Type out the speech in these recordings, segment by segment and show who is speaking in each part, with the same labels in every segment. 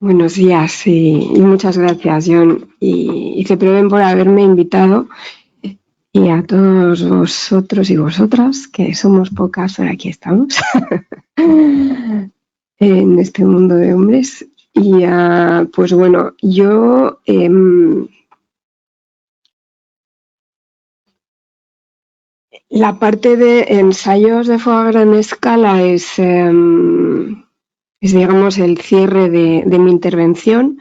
Speaker 1: Buenos días y muchas gracias, John y Ceproven por haberme invitado, y a todos vosotros y vosotras, que somos pocas, pero aquí estamos, en este mundo de hombres. Y pues bueno, yo la parte de ensayos de fuego a gran escala es digamos, el cierre de mi intervención.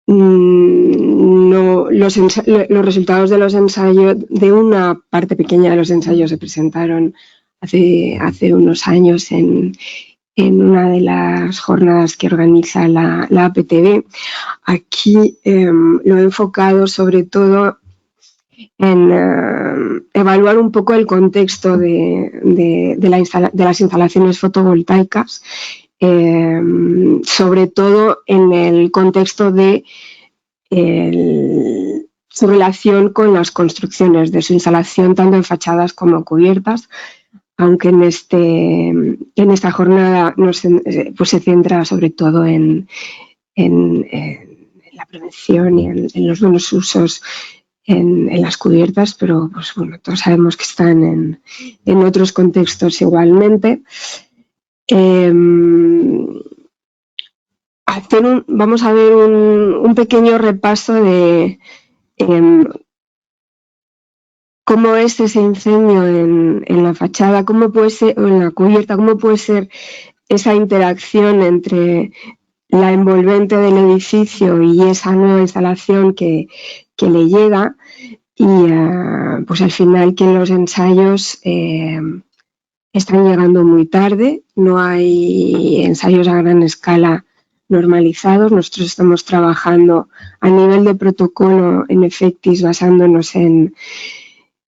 Speaker 1: No, los resultados de los ensayos, de una parte pequeña de los ensayos, se presentaron hace unos años en una de las jornadas que organiza la APTB. Aquí lo he enfocado sobre todo en evaluar un poco el contexto de las instalaciones fotovoltaicas, sobre todo en el contexto de su relación con las construcciones, de su instalación tanto en fachadas como cubiertas, aunque en esta jornada pues se centra sobre todo en la prevención y en los buenos usos en las cubiertas, pero pues bueno, todos sabemos que están en otros contextos igualmente. Vamos a ver un pequeño repaso de cómo es ese incendio en la fachada, cómo puede ser, o en la cubierta, cómo puede ser esa interacción entre la envolvente del edificio y esa nueva instalación que le llega, y pues al final que los ensayos están llegando muy tarde, no hay ensayos a gran escala normalizados. Nosotros estamos trabajando a nivel de protocolo en Effectis, basándonos en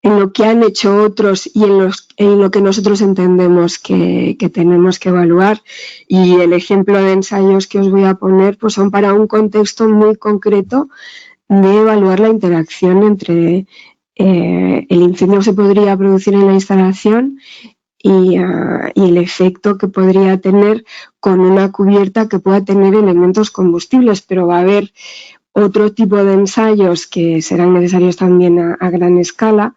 Speaker 1: lo que han hecho otros y en lo que nosotros entendemos que tenemos que evaluar. Y el ejemplo de ensayos que os voy a poner pues son para un contexto muy concreto de evaluar la interacción entre el incendio que se podría producir en la instalación y el efecto que podría tener con una cubierta que pueda tener elementos combustibles, pero va a haber otro tipo de ensayos que serán necesarios también a gran escala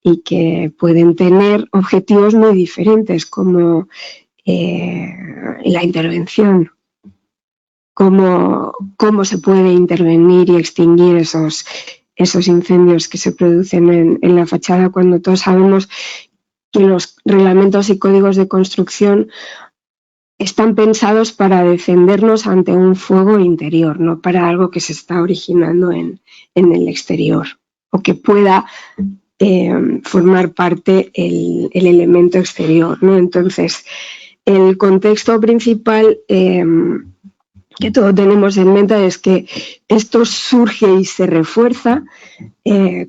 Speaker 1: y que pueden tener objetivos muy diferentes, como la intervención, cómo se puede intervenir y extinguir esos incendios que se producen en la fachada, cuando todos sabemos que los reglamentos y códigos de construcción están pensados para defendernos ante un fuego interior, no para algo que se está originando en el exterior o que pueda formar parte el elemento exterior, ¿no? Entonces, el contexto principal que todos tenemos en mente es que esto surge y se refuerza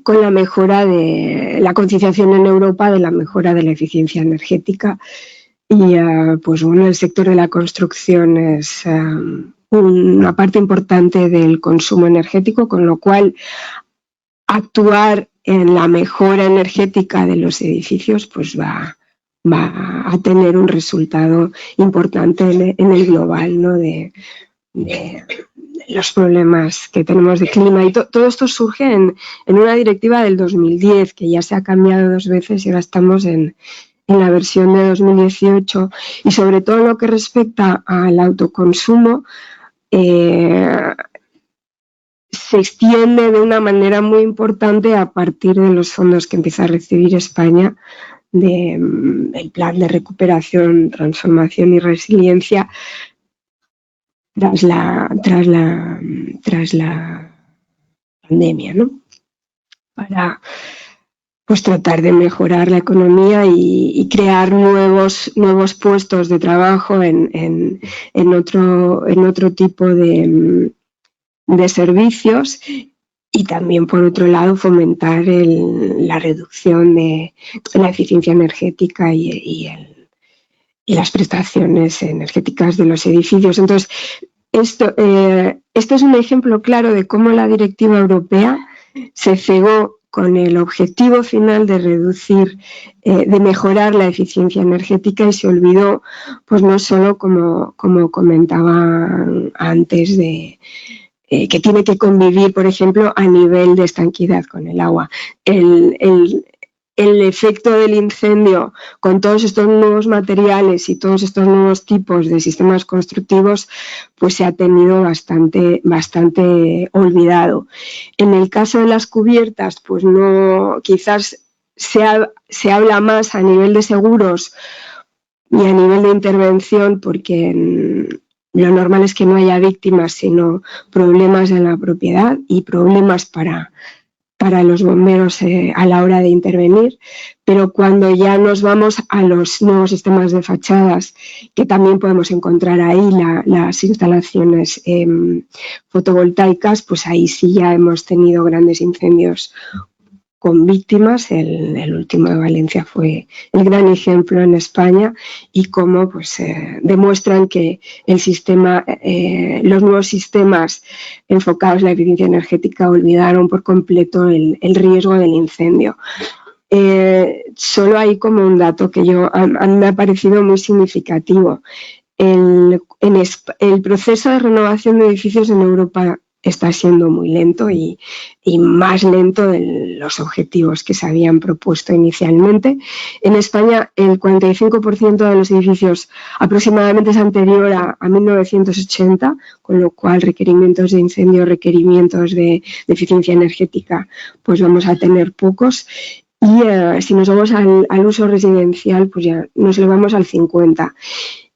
Speaker 1: con la mejora de la concienciación en Europa de la mejora de la eficiencia energética. Y pues bueno, el sector de la construcción es una parte importante del consumo energético, con lo cual actuar en la mejora energética de los edificios pues va a tener un resultado importante en el global, ¿no? de los problemas que tenemos de clima. Y todo esto surge en una directiva del 2010, que ya se ha cambiado 2 veces y ahora estamos en la versión de 2018. Y sobre todo en lo que respecta al autoconsumo, se extiende de una manera muy importante a partir de los fondos que empieza a recibir España del Plan de Recuperación, Transformación y Resiliencia tras la pandemia, ¿no? Para pues tratar de mejorar la economía y crear nuevos puestos de trabajo en otro tipo de servicios, y también, por otro lado, fomentar la reducción de la eficiencia energética y las prestaciones energéticas de los edificios. Entonces, esto es un ejemplo claro de cómo la directiva europea se cegó con el objetivo final de reducir, de mejorar la eficiencia energética, y se olvidó, pues no solo como comentaba antes, de que tiene que convivir, por ejemplo, a nivel de estanquidad con el agua. El efecto del incendio con todos estos nuevos materiales y todos estos nuevos tipos de sistemas constructivos, pues se ha tenido bastante olvidado. En el caso de las cubiertas, pues no, quizás se habla más a nivel de seguros y a nivel de intervención, porque lo normal es que no haya víctimas, sino problemas en la propiedad y problemas para los bomberos a la hora de intervenir. Pero cuando ya nos vamos a los nuevos sistemas de fachadas, que también podemos encontrar ahí las instalaciones fotovoltaicas, pues ahí sí ya hemos tenido grandes incendios con víctimas. El último de Valencia fue el gran ejemplo en España, y cómo pues, demuestran que el sistema, los nuevos sistemas enfocados en la eficiencia energética olvidaron por completo el riesgo del incendio. Solo hay como un dato que a mí me ha parecido muy significativo. El proceso de renovación de edificios en Europa está siendo muy lento y más lento de los objetivos que se habían propuesto inicialmente. En España, el 45% de los edificios aproximadamente es anterior a 1980, con lo cual requerimientos de incendio, requerimientos de eficiencia energética, pues vamos a tener pocos. Y si nos vamos al uso residencial, pues ya nos elevamos al 50%.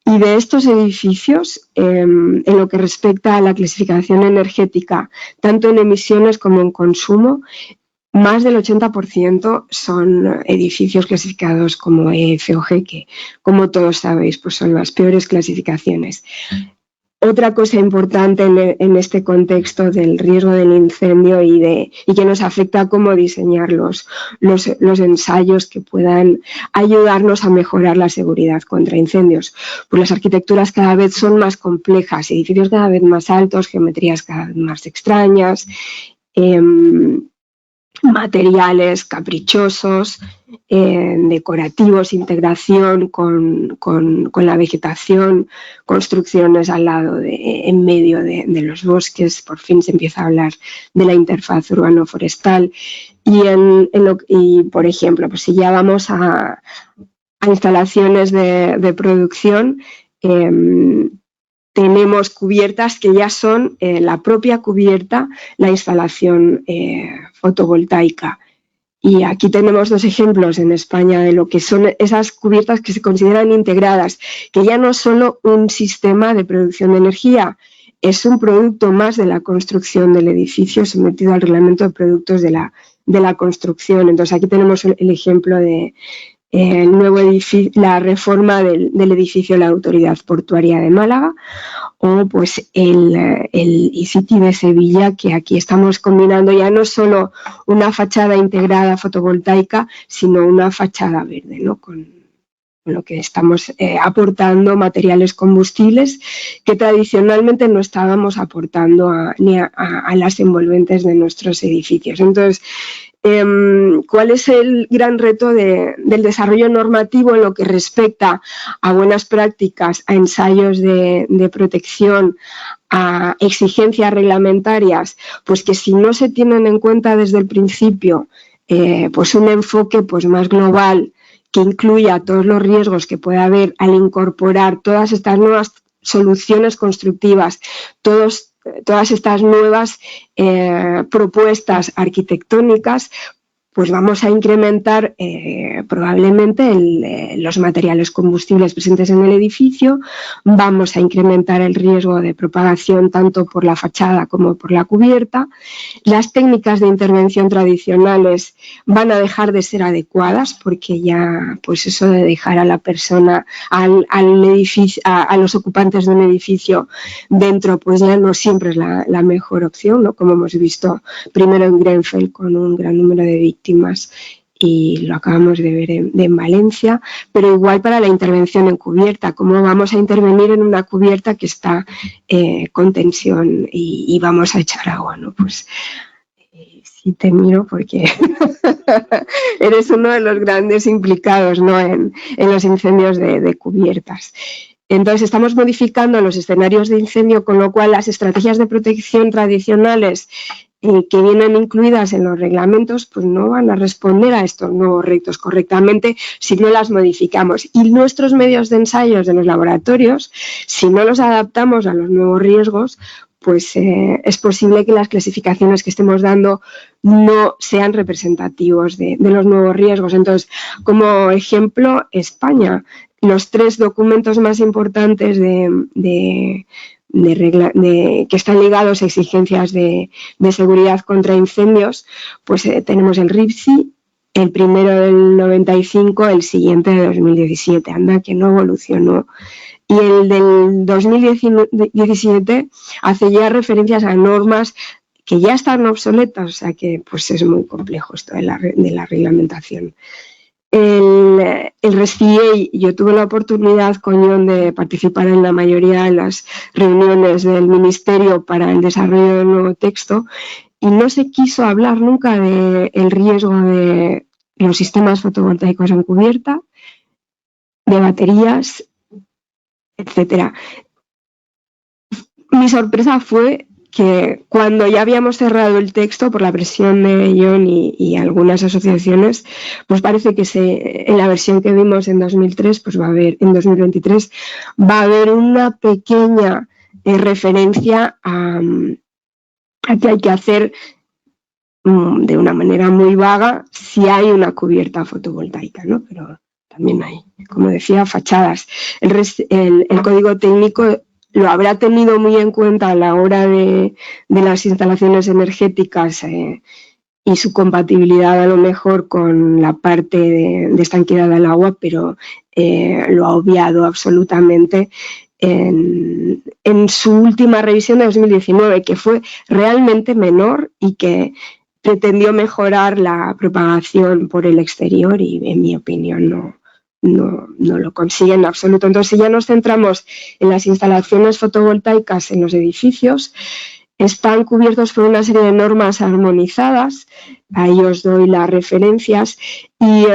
Speaker 1: Y de estos edificios, en lo que respecta a la clasificación energética, tanto en emisiones como en consumo, más del 80% son edificios clasificados como E, F o G, que, como todos sabéis, pues son las peores clasificaciones. Otra cosa importante en este contexto del riesgo del incendio y que nos afecta a cómo diseñar los ensayos que puedan ayudarnos a mejorar la seguridad contra incendios. Pues las arquitecturas cada vez son más complejas, edificios cada vez más altos, geometrías cada vez más extrañas, materiales caprichosos, decorativos, integración con la vegetación, construcciones al lado, en medio de los bosques. Por fin se empieza a hablar de la interfaz urbano-forestal. Y por ejemplo, pues si ya vamos a instalaciones de producción, tenemos cubiertas que ya son la propia cubierta, la instalación fotovoltaica. Y aquí tenemos dos ejemplos en España de lo que son esas cubiertas que se consideran integradas, que ya no es solo un sistema de producción de energía, es un producto más de la construcción del edificio sometido al reglamento de productos de la construcción. Entonces aquí tenemos el ejemplo de el nuevo edificio, la reforma del edificio de la Autoridad Portuaria de Málaga, o pues el eCity de Sevilla, que aquí estamos combinando ya no solo una fachada integrada fotovoltaica, sino una fachada verde, ¿no? Con lo que estamos aportando materiales combustibles que tradicionalmente no estábamos aportando ni a las envolventes de nuestros edificios. Entonces, ¿cuál es el gran reto del desarrollo normativo en lo que respecta a buenas prácticas, a ensayos de protección, a exigencias reglamentarias? Pues que si no se tienen en cuenta desde el principio pues un enfoque pues más global, que incluya todos los riesgos que pueda haber al incorporar todas estas nuevas soluciones constructivas, todas estas nuevas propuestas arquitectónicas, pues vamos a incrementar probablemente los materiales combustibles presentes en el edificio, vamos a incrementar el riesgo de propagación tanto por la fachada como por la cubierta. Las técnicas de intervención tradicionales van a dejar de ser adecuadas, porque ya pues eso de dejar a la persona, al edificio, a los ocupantes de un edificio dentro, pues ya no siempre es la mejor opción, ¿no? Como hemos visto primero en Grenfell con un gran número de víctimas, y lo acabamos de ver en Valencia, pero igual para la intervención en cubierta, cómo vamos a intervenir en una cubierta que está con tensión y vamos a echar agua, ¿no? Pues aquí te miro porque eres uno de los grandes implicados, ¿no?, en los incendios de cubiertas. Entonces estamos modificando los escenarios de incendio, con lo cual las estrategias de protección tradicionales que vienen incluidas en los reglamentos, pues no van a responder a estos nuevos retos correctamente si no las modificamos. Y nuestros medios de ensayos de los laboratorios, si no los adaptamos a los nuevos riesgos, pues es posible que las clasificaciones que estemos dando no sean representativos de los nuevos riesgos. Entonces, como ejemplo, España, los 3 documentos más importantes que están ligados a exigencias de seguridad contra incendios, pues tenemos el RIPSI, el primero del 95, el siguiente de 2017, anda que no evolucionó. Y el del 2017 hace ya referencias a normas que ya están obsoletas, o sea que pues es muy complejo esto de la reglamentación. El RESCIEI, yo tuve la oportunidad, John, de participar en la mayoría de las reuniones del Ministerio para el desarrollo del nuevo texto, y no se quiso hablar nunca del riesgo de los sistemas fotovoltaicos en cubierta, de baterías, etcétera. Mi sorpresa fue que cuando ya habíamos cerrado el texto por la presión de John y algunas asociaciones, pues parece que en la versión que vimos en 2003, pues en 2023 va a haber una pequeña referencia a que hay que hacer de una manera muy vaga si hay una cubierta fotovoltaica, ¿no? Pero también hay, como decía, fachadas. El código técnico lo habrá tenido muy en cuenta a la hora de las instalaciones energéticas y su compatibilidad a lo mejor con la parte de estanqueidad del agua, pero lo ha obviado absolutamente en su última revisión de 2019, que fue realmente menor y que pretendió mejorar la propagación por el exterior y, en mi opinión, no lo consigue en absoluto. Entonces, si ya nos centramos en las instalaciones fotovoltaicas en los edificios, están cubiertos por una serie de normas armonizadas, ahí os doy las referencias, y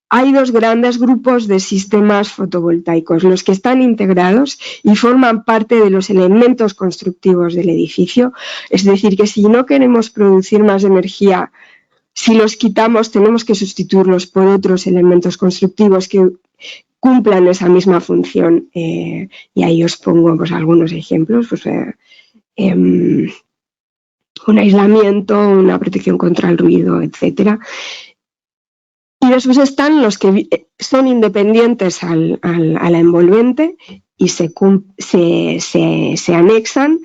Speaker 1: hay 2 grandes grupos de sistemas fotovoltaicos, los que están integrados y forman parte de los elementos constructivos del edificio, es decir, que si no queremos producir más energía, si los quitamos, tenemos que sustituirlos por otros elementos constructivos que cumplan esa misma función. Y ahí os pongo pues, algunos ejemplos, pues, un aislamiento, una protección contra el ruido, etcétera. Y después están los que son independientes a la envolvente y se anexan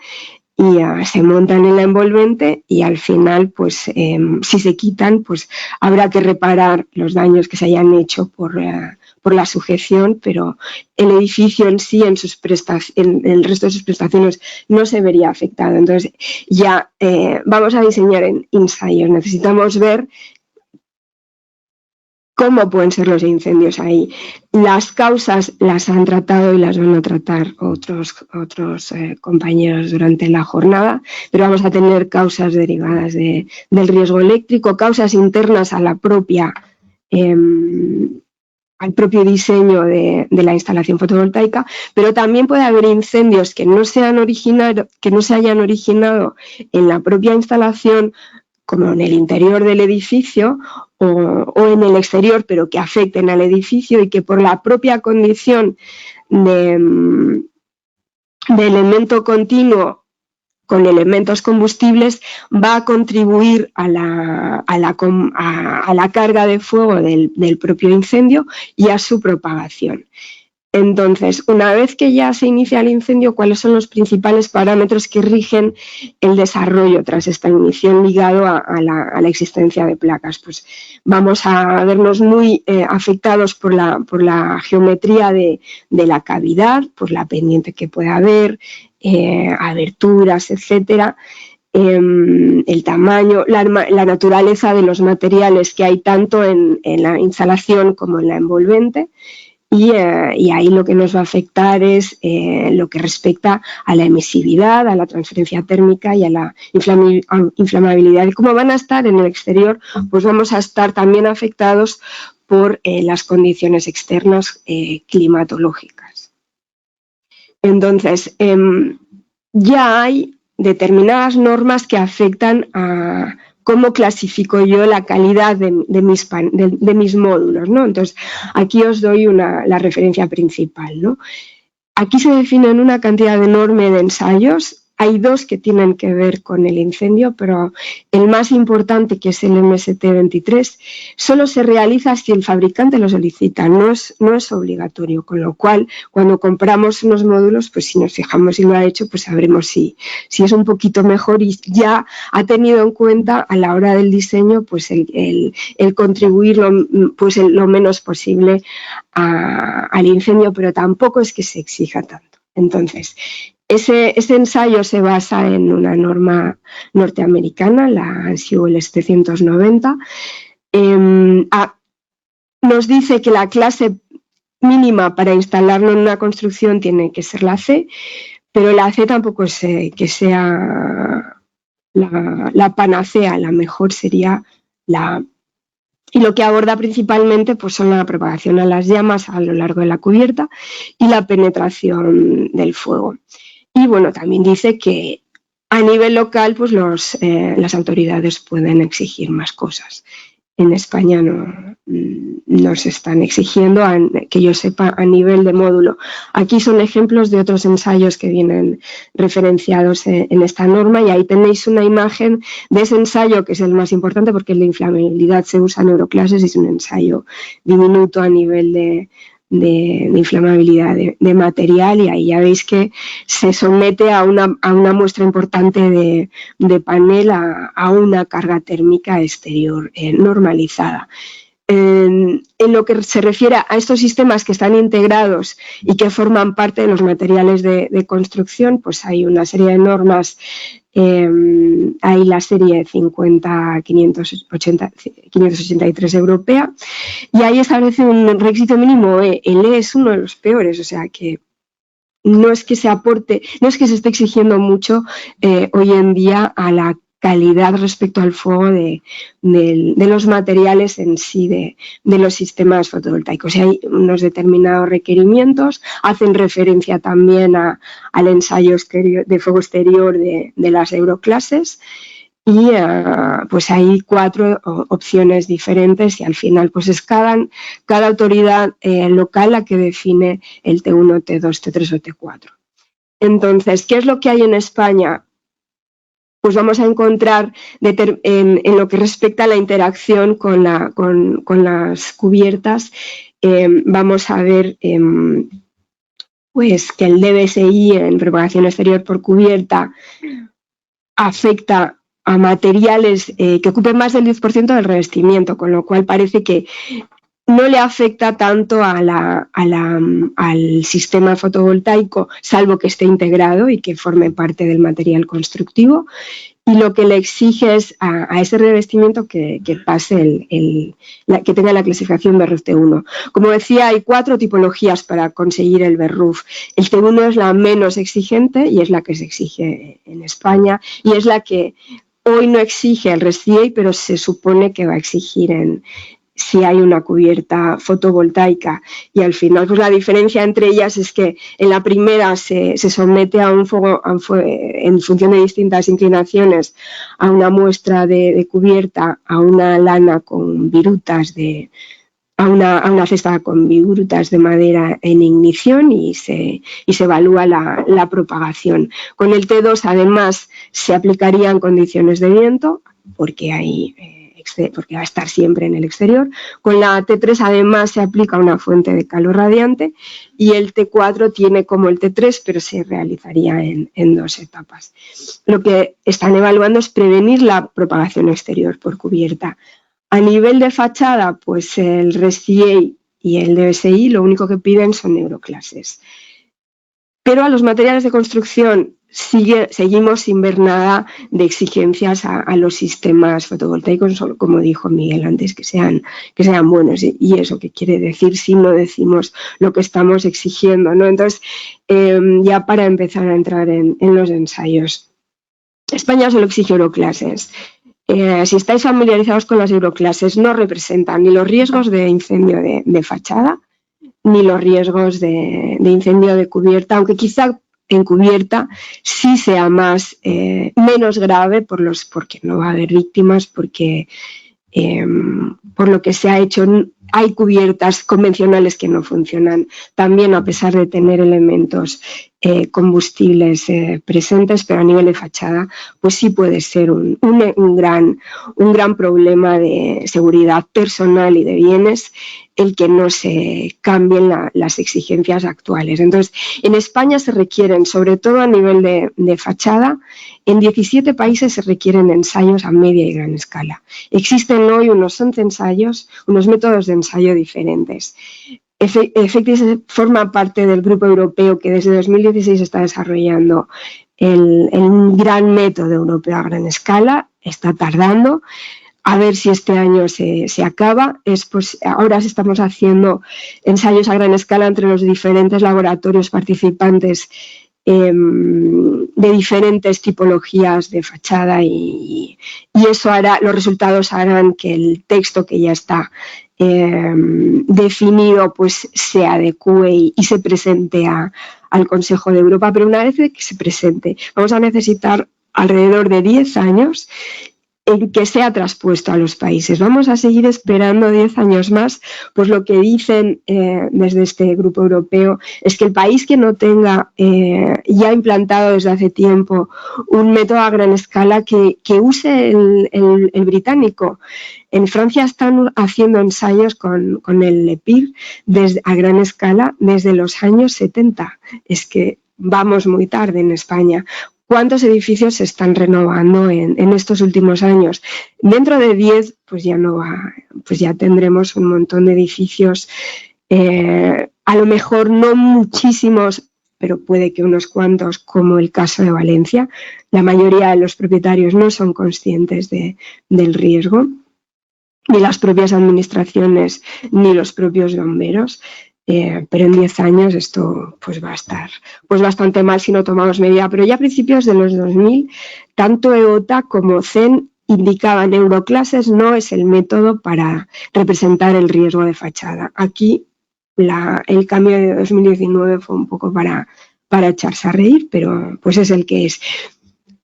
Speaker 1: y se montan en la envolvente, y al final, pues si se quitan, pues habrá que reparar los daños que se hayan hecho por la sujeción, pero el edificio en sí, en el resto de sus prestaciones, no se vería afectado. Entonces ya vamos a diseñar en ensayos, necesitamos ver cómo pueden ser los incendios ahí. Las causas las han tratado y las van a tratar otros compañeros durante la jornada, pero vamos a tener causas derivadas del riesgo eléctrico, causas internas a la propia al propio diseño de la instalación fotovoltaica, pero también puede haber incendios que no se hayan originado en la propia instalación, como en el interior del edificio o en el exterior, pero que afecten al edificio y que por la propia condición de elemento continuo con elementos combustibles va a contribuir a la carga de fuego del propio incendio y a su propagación. Entonces, una vez que ya se inicia el incendio, ¿cuáles son los principales parámetros que rigen el desarrollo tras esta ignición ligado a la existencia de placas? Pues vamos a vernos muy afectados por la geometría de la cavidad, por la pendiente que pueda haber, aberturas, etcétera. El tamaño, la naturaleza de los materiales que hay tanto en la instalación como en la envolvente. y ahí lo que nos va a afectar es lo que respecta a la emisividad, a la transferencia térmica y a la inflamabilidad. Y como van a estar en el exterior, pues vamos a estar también afectados por las condiciones externas climatológicas. Entonces, ya hay determinadas normas que afectan a cómo clasifico yo la calidad de mis módulos, ¿no? Entonces, aquí os doy la referencia principal, ¿no? Aquí se definen una cantidad enorme de ensayos. Hay dos que tienen que ver con el incendio, pero el más importante, que es el MST23, solo se realiza si el fabricante lo solicita, no es obligatorio, con lo cual cuando compramos unos módulos, pues si nos fijamos si lo ha hecho, pues sabremos si es un poquito mejor y ya ha tenido en cuenta a la hora del diseño pues el contribuir lo menos posible al incendio, pero tampoco es que se exija tanto. Entonces, ese ensayo se basa en una norma norteamericana, la ANSI 790. Nos dice que la clase mínima para instalarlo en una construcción tiene que ser la C, pero la C tampoco es que sea la panacea, la mejor sería la A. Y lo que aborda principalmente pues, son la propagación a las llamas a lo largo de la cubierta y la penetración del fuego. Y bueno, también dice que a nivel local pues las autoridades pueden exigir más cosas. En España no se están exigiendo, que yo sepa, a nivel de módulo. Aquí son ejemplos de otros ensayos que vienen referenciados en esta norma y ahí tenéis una imagen de ese ensayo, que es el más importante porque el de inflamabilidad se usa en Euroclases y es un ensayo diminuto a nivel de inflamabilidad de material, y ahí ya veis que se somete a una muestra importante de panel a una carga térmica exterior normalizada. En lo que se refiere a estos sistemas que están integrados y que forman parte de los materiales de construcción, pues hay una serie de normas. Hay la serie 583 europea y ahí establece un requisito mínimo E. El E es uno de los peores, o sea que no es que se aporte, no es que se esté exigiendo mucho hoy en día a la calidad respecto al fuego de los materiales en sí, de los sistemas fotovoltaicos. Y hay unos determinados requerimientos, hacen referencia también al ensayo de fuego exterior de las Euroclases, y pues hay 4 opciones diferentes y al final pues es cada autoridad local la que define el T1, T2, T3 o T4. Entonces, ¿qué es lo que hay en España? Pues vamos a encontrar en lo que respecta a la interacción con las cubiertas, vamos a ver pues que el DBSI en propagación exterior por cubierta afecta a materiales que ocupen más del 10% del revestimiento, con lo cual parece que no le afecta tanto al sistema fotovoltaico, salvo que esté integrado y que forme parte del material constructivo, y lo que le exige es a ese revestimiento que pase que tenga la clasificación BRUF T1. Como decía, hay 4 tipologías para conseguir el BRUF. El T1 es la menos exigente y es la que se exige en España y es la que hoy no exige el RESCIE, pero se supone que va a exigir si hay una cubierta fotovoltaica, y al final pues la diferencia entre ellas es que en la primera se somete a un fuego en función de distintas inclinaciones a una muestra de cubierta, a una lana con virutas a una cesta con virutas de madera en ignición y se evalúa la propagación. Con el T2 además se aplicarían condiciones de viento porque va a estar siempre en el exterior. Con la T3 además se aplica una fuente de calor radiante y el T4 tiene como el T3, pero se realizaría en 2 etapas. Lo que están evaluando es prevenir la propagación exterior por cubierta. A nivel de fachada, pues el RESCIE y el DBSI lo único que piden son Euroclases. Pero a los materiales de construcción seguimos sin ver nada de exigencias a los sistemas fotovoltaicos, como dijo Miguel antes, que sean buenos. Y eso, ¿qué quiere decir si no decimos lo que estamos exigiendo, ¿no? Entonces, ya para empezar a entrar en los ensayos, España solo exige euroclases. Si estáis familiarizados con las euroclases, no representan ni los riesgos de incendio de fachada, ni los riesgos de incendio de cubierta, aunque quizá en cubierta sí sea menos grave porque no va a haber víctimas, porque por lo que se ha hecho hay cubiertas convencionales que no funcionan también a pesar de tener elementos combustibles presentes, pero a nivel de fachada pues sí puede ser un gran problema de seguridad personal y de bienes el que no se cambien las exigencias actuales. Entonces, en España se requieren, sobre todo a nivel de fachada, en 17 países se requieren ensayos a media y gran escala. Existen hoy unos 11 ensayos, unos métodos de ensayo diferentes. Efectis forma parte del grupo europeo que desde 2016 está desarrollando el gran método europeo a gran escala, está tardando. A ver si este año se acaba. Ahora estamos haciendo ensayos a gran escala entre los diferentes laboratorios participantes de diferentes tipologías de fachada y eso los resultados harán que el texto que ya está definido pues se adecue y se presente al Consejo de Europa. Pero una vez que se presente, vamos a necesitar alrededor de 10 años en que sea traspuesto a los países. Vamos a seguir esperando 10 años más, pues lo que dicen desde este grupo europeo es que el país que no tenga ya implantado desde hace tiempo un método a gran escala que use el británico. En Francia están haciendo ensayos con el EPIR a gran escala desde los años 70. Es que vamos muy tarde en España. ¿Cuántos edificios se están renovando en estos últimos años? Dentro de 10, pues ya tendremos un montón de edificios, a lo mejor no muchísimos, pero puede que unos cuantos, como el caso de Valencia. La mayoría de los propietarios no son conscientes del riesgo, ni las propias administraciones, ni los propios bomberos. Pero en 10 años esto pues va a estar pues bastante mal si no tomamos medida. Pero ya a principios de los 2000, tanto EOTA como CEN indicaban euroclases no es el método para representar el riesgo de fachada. Aquí el cambio de 2019 fue un poco para echarse a reír, pero pues es el que es.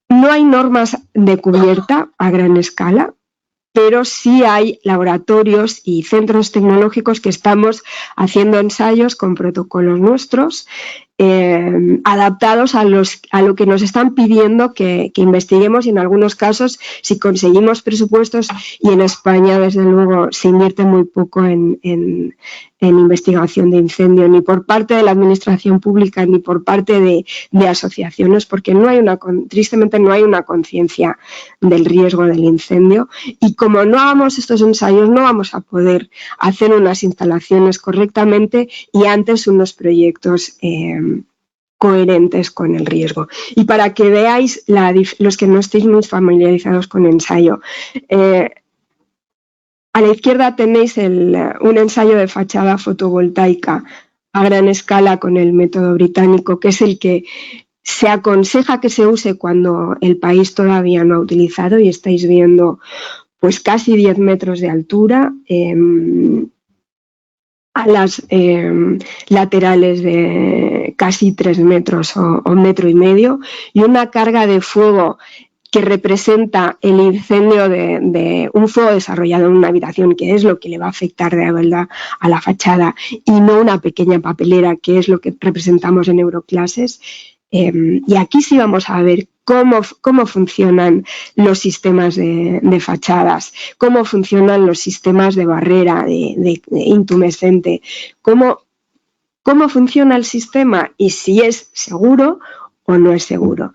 Speaker 1: No hay normas de cubierta a gran escala, pero sí hay laboratorios y centros tecnológicos que estamos haciendo ensayos con protocolos nuestros adaptados a lo que nos están pidiendo que investiguemos, y en algunos casos, si conseguimos presupuestos, y en España desde luego se invierte muy poco en investigación de incendio, ni por parte de la administración pública ni por parte de asociaciones, porque tristemente no hay una conciencia del riesgo del incendio, y como no hagamos estos ensayos no vamos a poder hacer unas instalaciones correctamente y antes unos proyectos coherentes con el riesgo. Y para que veáis, los que no estéis muy familiarizados con ensayo, a la izquierda tenéis un ensayo de fachada fotovoltaica a gran escala con el método británico, que es el que se aconseja que se use cuando el país todavía no ha utilizado, y estáis viendo pues casi 10 metros de altura, a las laterales de casi 3 metros o 1,5 metros, y una carga de fuego que representa el incendio de un fuego desarrollado en una habitación, que es lo que le va a afectar de verdad a la fachada, y no una pequeña papelera, que es lo que representamos en euroclases. Y aquí sí vamos a ver cómo funcionan los sistemas de fachadas, cómo funcionan los sistemas de barrera, de intumescente, cómo funciona el sistema y si es seguro o no es seguro.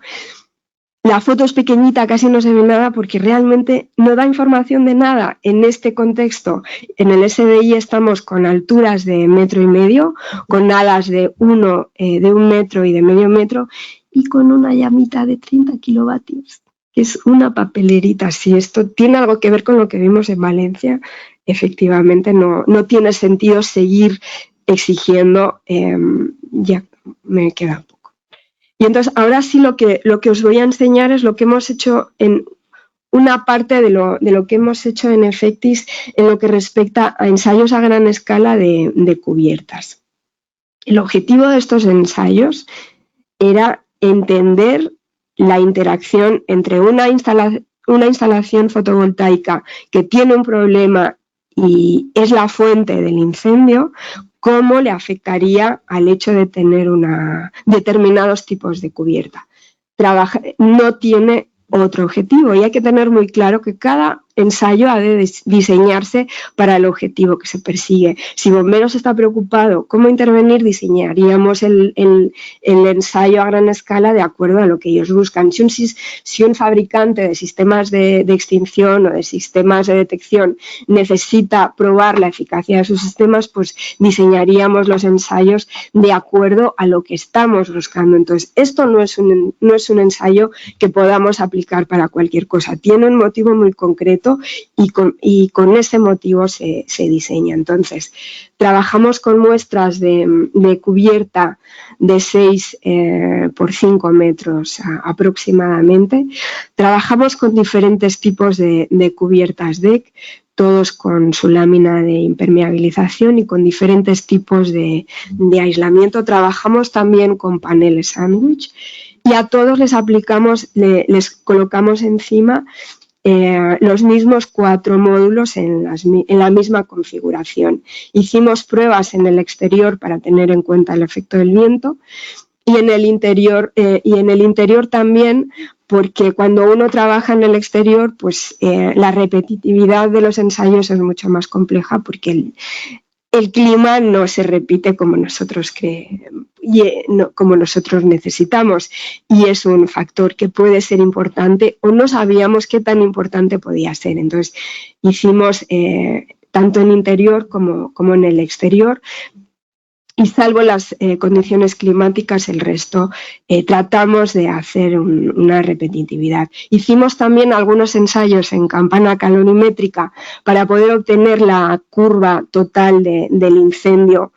Speaker 1: La foto es pequeñita, casi no se ve nada porque realmente no da información de nada en este contexto. En el SDI estamos con alturas de 1,5 metros, con alas de 1 metro y de 0,5 metro, y con una llamita de 30 kilovatios, que es una papelerita. Si esto tiene algo que ver con lo que vimos en Valencia, efectivamente no tiene sentido seguir exigiendo, ya me queda poco. Y entonces ahora sí lo que os voy a enseñar es lo que hemos hecho en una parte de lo que hemos hecho en Effectis en lo que respecta a ensayos a gran escala de cubiertas. El objetivo de estos ensayos era entender la interacción entre una instalación fotovoltaica que tiene un problema y es la fuente del incendio, cómo le afectaría al hecho de tener determinados tipos de cubierta. No tiene otro objetivo y hay que tener muy claro que cada ensayo ha de diseñarse para el objetivo que se persigue. Si Bomberos está preocupado cómo intervenir, diseñaríamos el ensayo a gran escala de acuerdo a lo que ellos buscan. Si un fabricante de sistemas de extinción o de sistemas de detección necesita probar la eficacia de sus sistemas, pues diseñaríamos los ensayos de acuerdo a lo que estamos buscando. Entonces, esto no es un ensayo que podamos aplicar para cualquier cosa. Tiene un motivo muy concreto y con ese motivo se diseña. Entonces, trabajamos con muestras de cubierta de 6 por 5 metros aproximadamente. Trabajamos con diferentes tipos de cubiertas DEC, todos con su lámina de impermeabilización y con diferentes tipos de aislamiento. Trabajamos también con paneles sándwich y a todos les colocamos encima los mismos 4 módulos en la misma configuración. Hicimos pruebas en el exterior para tener en cuenta el efecto del viento y en el interior también, porque cuando uno trabaja en el exterior, pues la repetitividad de los ensayos es mucho más compleja porque el clima no se repite como nosotros como nosotros necesitamos, y es un factor que puede ser importante o no sabíamos qué tan importante podía ser. Entonces hicimos tanto en interior como en el exterior, y salvo las condiciones climáticas, el resto tratamos de hacer una repetitividad. Hicimos también algunos ensayos en campana calorimétrica para poder obtener la curva total del incendio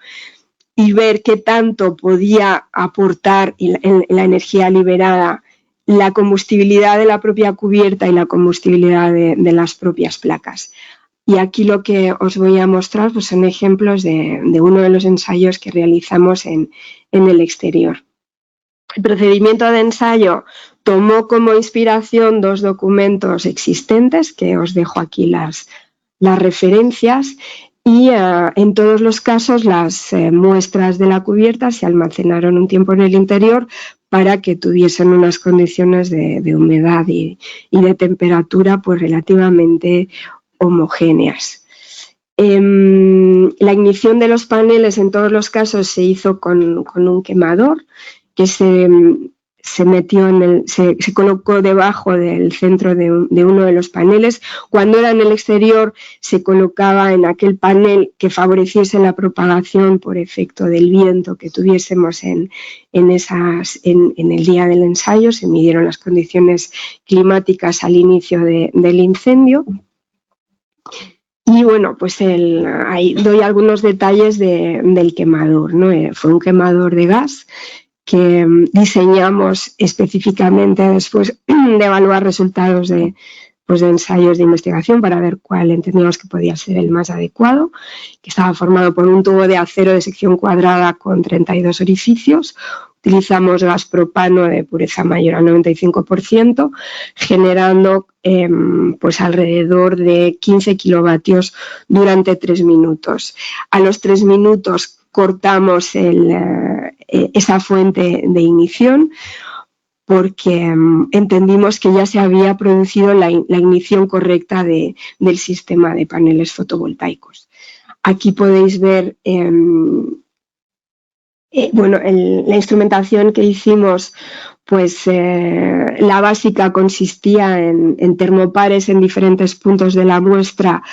Speaker 1: y ver qué tanto podía aportar la energía liberada la combustibilidad de la propia cubierta y la combustibilidad de las propias placas. Y aquí lo que os voy a mostrar pues, son ejemplos de uno de los ensayos que realizamos en el exterior. El procedimiento de ensayo tomó como inspiración 2 documentos existentes, que os dejo aquí las referencias, y en todos los casos las muestras de la cubierta se almacenaron un tiempo en el interior para que tuviesen unas condiciones de humedad y de temperatura pues, relativamente homogéneas. La ignición de los paneles en todos los casos se hizo con un quemador que se colocó debajo del centro de uno de los paneles. Cuando era en el exterior se colocaba en aquel panel que favoreciese la propagación por efecto del viento que tuviésemos en el día del ensayo. Se midieron las condiciones climáticas al inicio del incendio. Y bueno, pues ahí doy algunos detalles del quemador, ¿no? Fue un quemador de gas que diseñamos específicamente después de evaluar resultados de ensayos de investigación para ver cuál entendíamos que podía ser el más adecuado, que estaba formado por un tubo de acero de sección cuadrada con 32 orificios. Utilizamos gas propano de pureza mayor al 95%, generando pues alrededor de 15 kilovatios durante 3 minutos. A los 3 minutos cortamos esa fuente de ignición porque entendimos que ya se había producido la ignición correcta del sistema de paneles fotovoltaicos. Aquí podéis ver la instrumentación que hicimos, pues la básica consistía en termopares en diferentes puntos de la muestra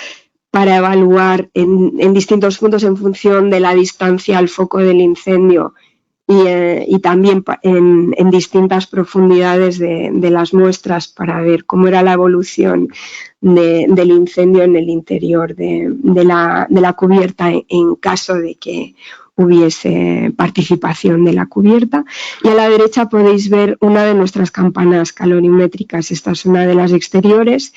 Speaker 1: para evaluar en distintos puntos en función de la distancia al foco del incendio y también en distintas profundidades de las muestras para ver cómo era la evolución del incendio en el interior de la cubierta en caso de que hubiese participación de la cubierta. Y a la derecha podéis ver una de nuestras campanas calorimétricas. Esta es una de las exteriores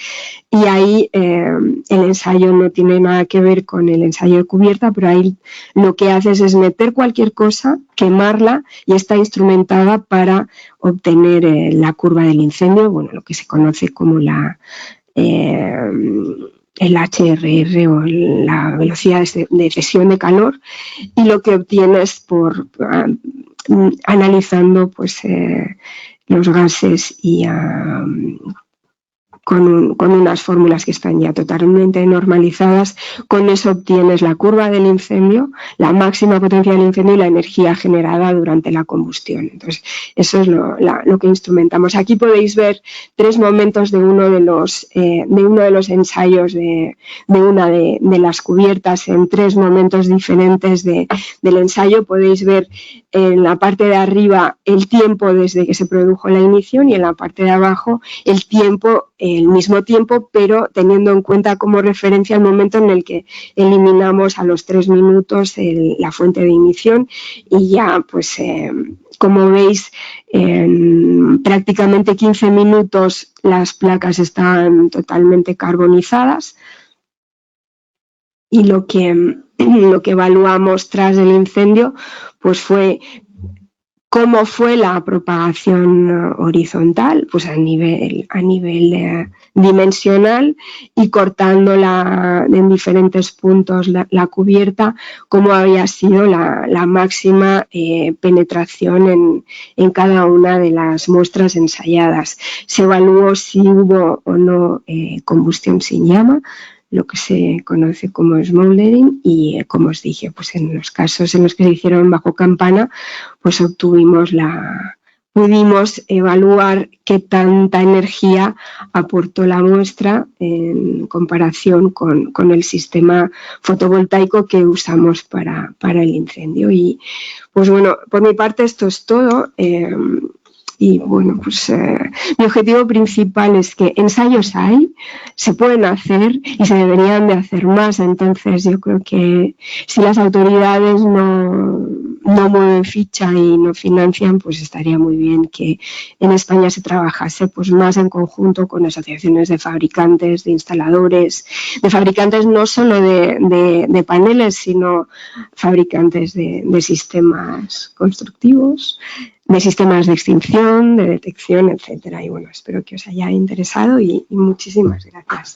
Speaker 1: y ahí el ensayo no tiene nada que ver con el ensayo de cubierta, pero ahí lo que haces es meter cualquier cosa, quemarla y está instrumentada para obtener la curva del incendio, bueno, lo que se conoce como el HRR o la velocidad de cesión de calor, y lo que obtienes por analizando pues los gases y con unas fórmulas que están ya totalmente normalizadas. Con eso obtienes la curva del incendio, la máxima potencia del incendio y la energía generada durante la combustión. Entonces, eso es lo que instrumentamos. Aquí podéis ver 3 momentos de uno de los ensayos de una de las cubiertas en 3 momentos diferentes del ensayo. Podéis ver en la parte de arriba el tiempo desde que se produjo la ignición y en la parte de abajo el mismo tiempo, pero teniendo en cuenta como referencia el momento en el que eliminamos a los 3 minutos la fuente de ignición y ya, pues, como veis, en prácticamente 15 minutos las placas están totalmente carbonizadas y lo que evaluamos tras el incendio pues fue cómo fue la propagación horizontal, pues a nivel dimensional, y cortándola en diferentes puntos la cubierta, cómo había sido la máxima penetración en cada una de las muestras ensayadas. Se evaluó si hubo o no combustión sin llama, lo que se conoce como smoldering, y como os dije, pues en los casos en los que se hicieron bajo campana, pues pudimos evaluar qué tanta energía aportó la muestra en comparación con el sistema fotovoltaico que usamos para el incendio. Y pues bueno, por mi parte esto es todo. Y bueno, pues mi objetivo principal es que ensayos hay, se pueden hacer y se deberían de hacer más. Entonces yo creo que si las autoridades no mueven ficha y no financian, pues estaría muy bien que en España se trabajase pues más en conjunto con asociaciones de fabricantes, de instaladores, de fabricantes no solo de paneles, sino fabricantes de sistemas constructivos, de sistemas de extinción, de detección, etcétera. Y bueno, espero que os haya interesado y muchísimas gracias.